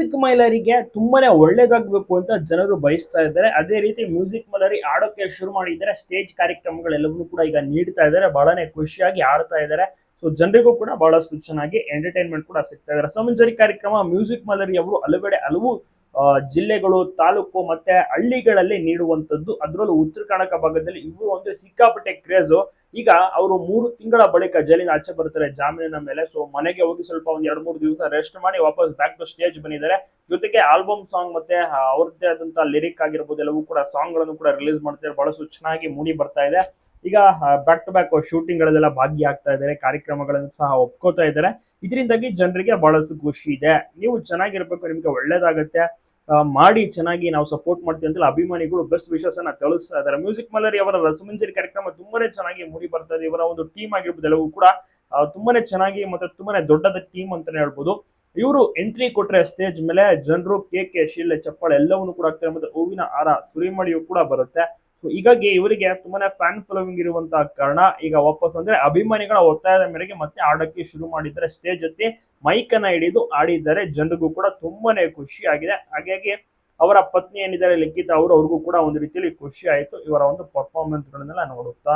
Music ಮೈಲರಿಗೆ ತುಂಬಾನೇ ಒಳ್ಳೇದಾಗಬೇಕು ಅಂತ ಜನರು ಬಯಸ್ತಾ ಇದ್ದಾರೆ. ಅದೇ ರೀತಿ ಮ್ಯೂಸಿಕ್ ಮೈಲರಿ ಆಡೋಕೆ ಶುರು ಮಾಡಿದ್ದಾರೆ. ಸ್ಟೇಜ್ ಕಾರ್ಯಕ್ರಮಗಳೆಲ್ಲವನ್ನೂ ಕೂಡ ಈಗ ನೀಡ್ತಾ ಇದ್ದಾರೆ. ಬಹಳನೇ ಖುಷಿಯಾಗಿ ಆಡ್ತಾ ಇದ್ದಾರೆ. ಸೊ ಜನರಿಗೂ ಕೂಡ ಬಹಳಷ್ಟು ಚೆನ್ನಾಗಿ ಎಂಟರ್ಟೈನ್ಮೆಂಟ್ ಕೂಡ ಸಿಗ್ತಾ ಇದ್ದಾರೆ. ಸಮಂಜರಿ ಕಾರ್ಯಕ್ರಮ ಮ್ಯೂಸಿಕ್ ಮೈಲರಿ ಅವರು ಹಲವು ಜಿಲ್ಲೆಗಳು, ತಾಲೂಕು ಮತ್ತೆ ಹಳ್ಳಿಗಳಲ್ಲಿ ನೀಡುವಂತದ್ದು. ಅದರಲ್ಲೂ ಉತ್ತರ ಕರ್ನಾಟಕ ಭಾಗದಲ್ಲಿ ಇವರು ಒಂದು ಸಿಕ್ಕಾಪಟ್ಟೆ ಕ್ರೇಜು. ಈಗ ಅವರು 3 ತಿಂಗಳ ಬಳಿಕ ಜೈಲಿನ ಆಚೆ ಬರ್ತಾರೆ ಜಾಮೀನಿನ ಮೇಲೆ. ಸೊ ಮನೆಗೆ ಹೋಗಿ ಸ್ವಲ್ಪ ಒಂದ್ 2-3 ದಿವಸ ರೆಸ್ಟ್ ಮಾಡಿ ವಾಪಸ್ ಬ್ಯಾಕ್ ಟು ಸ್ಟೇಜ್ ಬಂದಿದ್ದಾರೆ. ಜೊತೆಗೆ ಆಲ್ಬಮ್ ಸಾಂಗ್ ಮತ್ತೆ ಅವ್ರದ್ದೇ ಆದಂತಹ ಲಿರಿಕ್ ಆಗಿರ್ಬೋದು ಎಲ್ಲವೂ ಕೂಡ ಸಾಂಗ್ ಗಳನ್ನು ಕೂಡ ರಿಲೀಸ್ ಮಾಡ್ತಾರೆ. ಬಹಳಷ್ಟು ಚೆನ್ನಾಗಿ ಮೂಡಿ ಬರ್ತಾ ಇದೆ. ಈಗ ಬ್ಯಾಕ್ ಟು ಬ್ಯಾಕ್ ಶೂಟಿಂಗ್ ಗಳಲ್ಲೆಲ್ಲ ಭಾಗಿಯಾಗ್ತಾ ಇದ್ದಾರೆ, ಕಾರ್ಯಕ್ರಮಗಳನ್ನು ಸಹ ಒಪ್ಕೋತಾ ಇದ್ದಾರೆ. ಇದರಿಂದಾಗಿ ಜನರಿಗೆ ಬಹಳಷ್ಟು ಖುಷಿ ಇದೆ. ನೀವು ಚೆನ್ನಾಗಿರ್ಬೇಕು, ನಿಮ್ಗೆ ಒಳ್ಳೇದಾಗತ್ತೆ, ಮಾಡಿ ಚೆನ್ನಾಗಿ ನಾವು ಸಪೋರ್ಟ್ ಮಾಡ್ತೀವಿ ಅಂತ ಅಭಿಮಾನಿಗಳು ಬೆಸ್ಟ್ ವಿಶಸ್ ಅನ್ನ ತಿಳಿಸ್ತಾ ಇದ್ದಾರೆ. ಮ್ಯೂಸಿಕ್ ಮೈಲರಿ ಅವರ ರಸಮಂಜರಿ ಕಾರ್ಯಕ್ರಮ ತುಂಬಾನೇ ಚೆನ್ನಾಗಿ ಮೂಡಿ ಬರ್ತಾ ಇದೆ. ಇವರ ಒಂದು ಟೀಮ್ ಆಗಿರ್ಬೋದು ಎಲ್ಲವೂ ಕೂಡ ತುಂಬಾನೇ ಚೆನ್ನಾಗಿ ಮತ್ತೆ ತುಂಬಾನೇ ದೊಡ್ಡದ ಟೀಮ್ ಅಂತಾನೆ ಹೇಳ್ಬೋದು. ಇವರು ಎಂಟ್ರಿ ಕೊಟ್ರೆ ಸ್ಟೇಜ್ ಮೇಲೆ ಜನರು ಕೇಕೆ, ಶಿಲೆ, ಚಪ್ಪಾಳೆ ಎಲ್ಲವನ್ನು ಕೂಡ ಆಗ್ತಾರೆ. ಮತ್ತೆ ಹೂವಿನ ಹಾರ ಸುರಿಮಳೆಯೂ ಕೂಡ ಬರುತ್ತೆ. ಸೊ ಹೀಗಾಗಿ ಇವರಿಗೆ ತುಂಬಾನೇ ಫ್ಯಾನ್ ಫಾಲೋವಿಂಗ್ ಇರುವಂತಹ ಕಾರಣ ಈಗ ವಾಪಸ್ ಅಂದ್ರೆ ಅಭಿಮಾನಿಗಳ ಒತ್ತಾಯದ ಮೇರೆಗೆ ಮತ್ತೆ ಆಡಕ್ಕೆ ಶುರು ಮಾಡಿದ್ದಾರೆ. ಸ್ಟೇಜ್ ಹತ್ತಿ ಮೈಕ್ ಅನ್ನ ಹಿಡಿದು ಆಡಿದ್ದಾರೆ. ಜನರಿಗೂ ಕೂಡ ತುಂಬಾನೇ ಖುಷಿ ಆಗಿದೆ. ಹಾಗಾಗಿ ಅವರ ಪತ್ನಿ ಏನಿದ್ದಾರೆ ಲಿಖಿತ ಅವ್ರಿಗೂ ಕೂಡ ಒಂದು ರೀತಿಯಲ್ಲಿ ಖುಷಿ ಆಯಿತು ಇವರ ಒಂದು ಪರ್ಫಾರ್ಮೆನ್ಸ್ ಗಳನ್ನೆಲ್ಲ ನೋಡುತ್ತಾ.